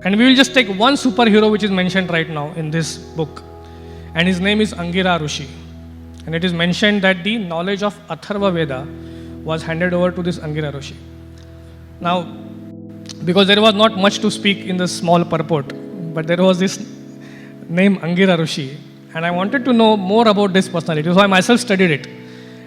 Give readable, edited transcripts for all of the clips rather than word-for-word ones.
And we will just take one superhero which is mentioned right now in this book. And his name is Angira Rishi. And it is mentioned that the knowledge of Atharva Veda was handed over to this Angira Rishi. Now, because there was not much to speak in the small purport, but there was this name Angira Rishi. And I wanted to know more about this personality. So I myself studied it.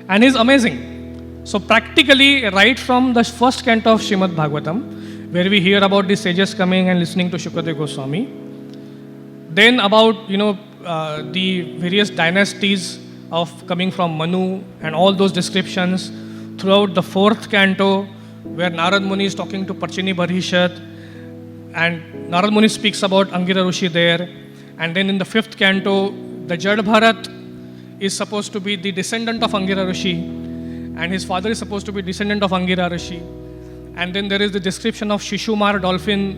And he's amazing. So practically, right from the first canto of Srimad Bhagavatam, where we hear about the sages coming and listening to Shukadeva Goswami, then about the various dynasties of coming from Manu and all those descriptions throughout the fourth canto, where Narad Muni is talking to Parchini Barhishat, and Narad Muni speaks about Angira Rishi there, and then in the fifth canto, the Jad Bharat is supposed to be the descendant of Angira Rishi, and his father is supposed to be descendant of Angira Rishi. And then there is the description of Shishumar dolphin,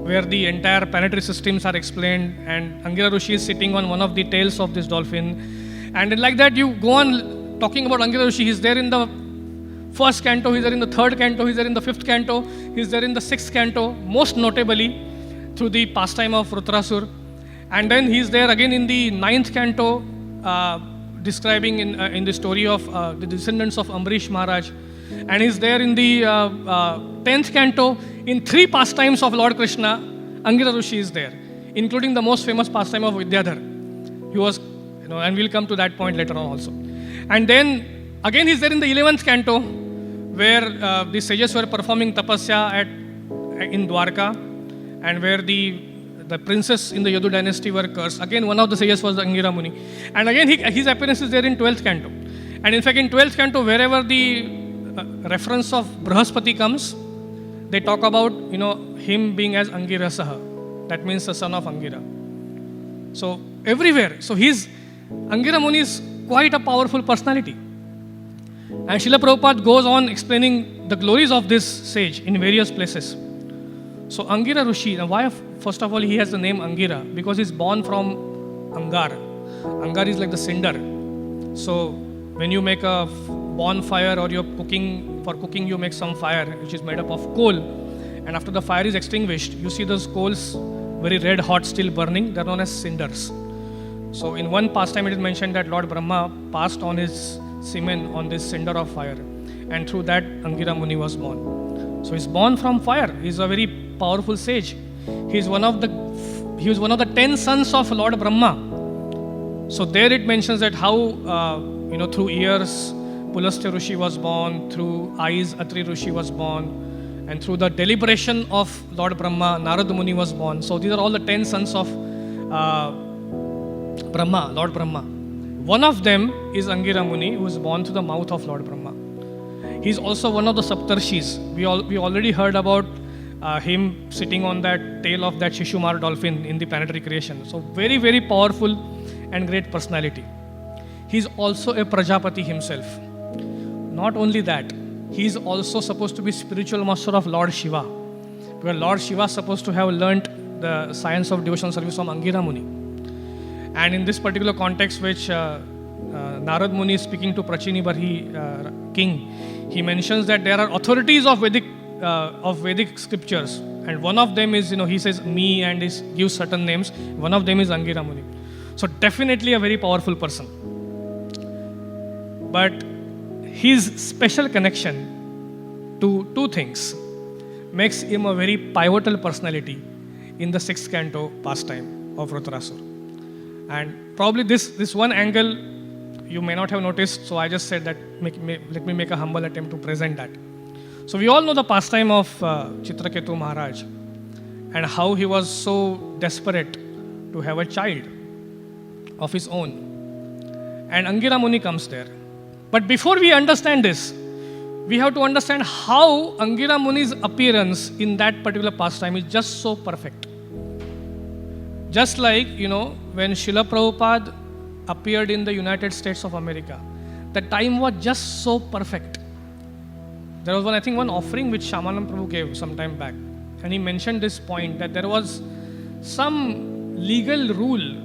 where the entire planetary systems are explained, and Angira Rishi is sitting on one of the tails of this dolphin. And then like that, you go on talking about Angira Rishi. He's there in the first canto, he's there in the third canto, he's there in the fifth canto, he's there in the sixth canto, most notably through the pastime of Rudrasur. And then he's there again in the ninth canto, describing in the story of the descendants of Amrish Maharaj. And he's there in the 10th canto, in three pastimes of Lord Krishna, Angira Rishi is there, including the most famous pastime of Vidyadhar. He was, and we'll come to that point later on also. And then, again he's there in the 11th canto, where the sages were performing tapasya in Dwarka, and where the princes in the Yadu dynasty were cursed. Again, one of the sages was the Angira Muni. And again, his appearance is there in 12th canto. And in fact, in 12th canto, wherever the reference of Brahaspati comes, they talk about him being as Angirasaha. That means the son of Angira. So everywhere. So Angira Muni is quite a powerful personality. And Srila Prabhupada goes on explaining the glories of this sage in various places. So Angira Rishi, now why? First of all, he has the name Angira because he's born from Angar. Angar is like the cinder. So when you make a bonfire or you're for cooking you make some fire which is made up of coal, and after the fire is extinguished, you see those coals very red hot still burning. They're known as cinders. So in one pastime it is mentioned that Lord Brahma passed on his semen on this cinder of fire, and through that Angira Muni was born. So he's born from fire. He's a very powerful sage. He was one of the 10 sons of Lord Brahma. So there it mentions that how through ears Pulastya Rishi was born, through eyes Atri Rishi was born, and through the deliberation of Lord Brahma, Narad Muni was born. So these are all the 10 sons of Brahma, Lord Brahma. One of them is Angira Muni, who is born through the mouth of Lord Brahma. He's also one of the Saptarshis. We already heard about him sitting on that tail of that Shishumar dolphin in the planetary creation. So very, very powerful and great personality. He's also a Prajapati himself. Not only that, he is also supposed to be spiritual master of Lord Shiva. Because Lord Shiva is supposed to have learnt the science of devotional service from Angira Muni. And in this particular context, which Narad Muni is speaking to Prachini Barhi king, he mentions that there are authorities of Vedic scriptures. And one of them is, he says me and he gives certain names. One of them is Angira Muni. So definitely a very powerful person. But his special connection to two things makes him a very pivotal personality in the 6th canto pastime of Rudrasur. And probably this one angle you may not have noticed, so I just said that let me make a humble attempt to present that. So we all know the pastime of Chitraketu Maharaj and how he was so desperate to have a child of his own. And Angira Muni comes there. But before we understand this, we have to understand how Angira Muni's appearance in that particular pastime is just so perfect. Just like, when Srila Prabhupada appeared in the United States of America, the time was just so perfect. There was one offering which Shyamanand Prabhu gave some time back. And he mentioned this point that there was some legal rule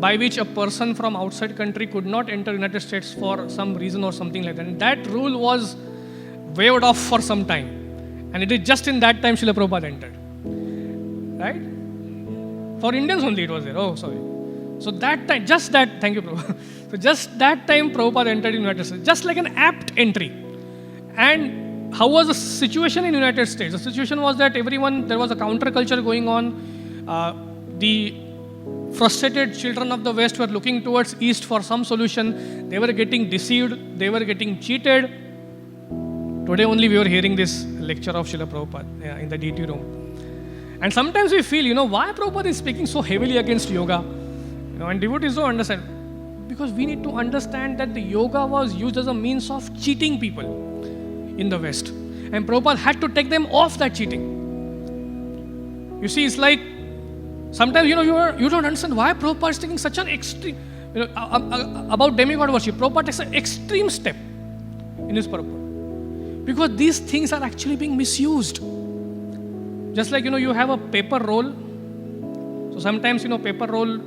by which a person from outside country could not enter United States for some reason or something like that. And that rule was waived off for some time. And it is just in that time Srila Prabhupada entered. right? For Indians only it was there. Oh, sorry. So that time, just that, thank you, Prabhupada. So just that time, Prabhupada entered in United States, just like an apt entry. And how was the situation in United States? The situation was that there was a counterculture going on. The frustrated children of the West were looking towards East for some solution. They were getting deceived. They were getting cheated. Today only we were hearing this lecture of Srila Prabhupada in the DT room. And sometimes we feel, why Prabhupada is speaking so heavily against yoga? And devotees don't understand. Because we need to understand that the yoga was used as a means of cheating people in the West. And Prabhupada had to take them off that cheating. You see, it's like, sometimes, you don't understand why Prabhupada is taking such an extreme, about demigod worship. Prabhupada takes an extreme step in his purport. Because these things are actually being misused. Just like, you have a paper roll. So sometimes, paper roll,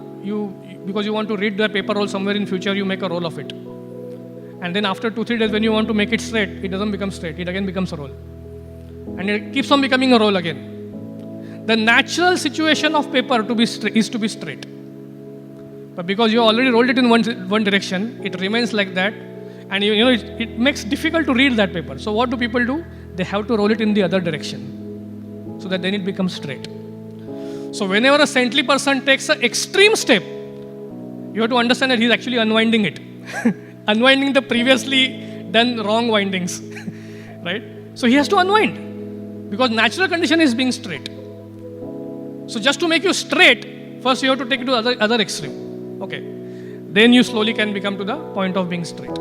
because you want to read the paper roll somewhere in future, you make a roll of it. And then after 2-3 days, when you want to make it straight, it doesn't become straight. It again becomes a roll. And it keeps on becoming a roll again. The natural situation of paper is to be straight. But because you already rolled it in one direction, it remains like that. And it makes it difficult to read that paper. So what do people do? They have to roll it in the other direction, so that then it becomes straight. So whenever a saintly person takes an extreme step, you have to understand that he's actually unwinding it. Unwinding the previously done wrong windings. Right? So he has to unwind. Because natural condition is being straight. So just to make you straight, first you have to take it to the other extreme. Okay. Then you slowly can become to the point of being straight.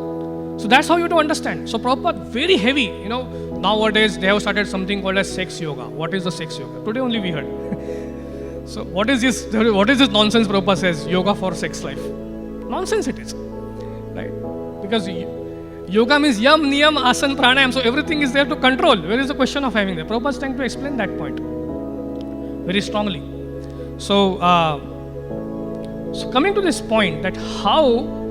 So that's how you have to understand. So Prabhupada, very heavy. Nowadays they have started something called as sex yoga. What is the sex yoga? Today only we heard. So what is this nonsense Prabhupada says? Yoga for sex life. Nonsense it is. Right? Because yoga means yam, niyam, asan, pranayam. So everything is there to control. Where is the question of having that? Prabhupada is trying to explain that point very strongly. So, so coming to this point that how...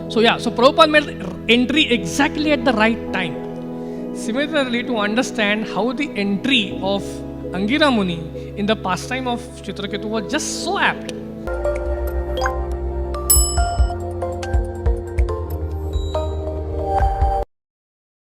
So Prabhupada made entry exactly at the right time. Similarly, to understand how the entry of Angira Muni in the pastime of Chitraketu was just so apt.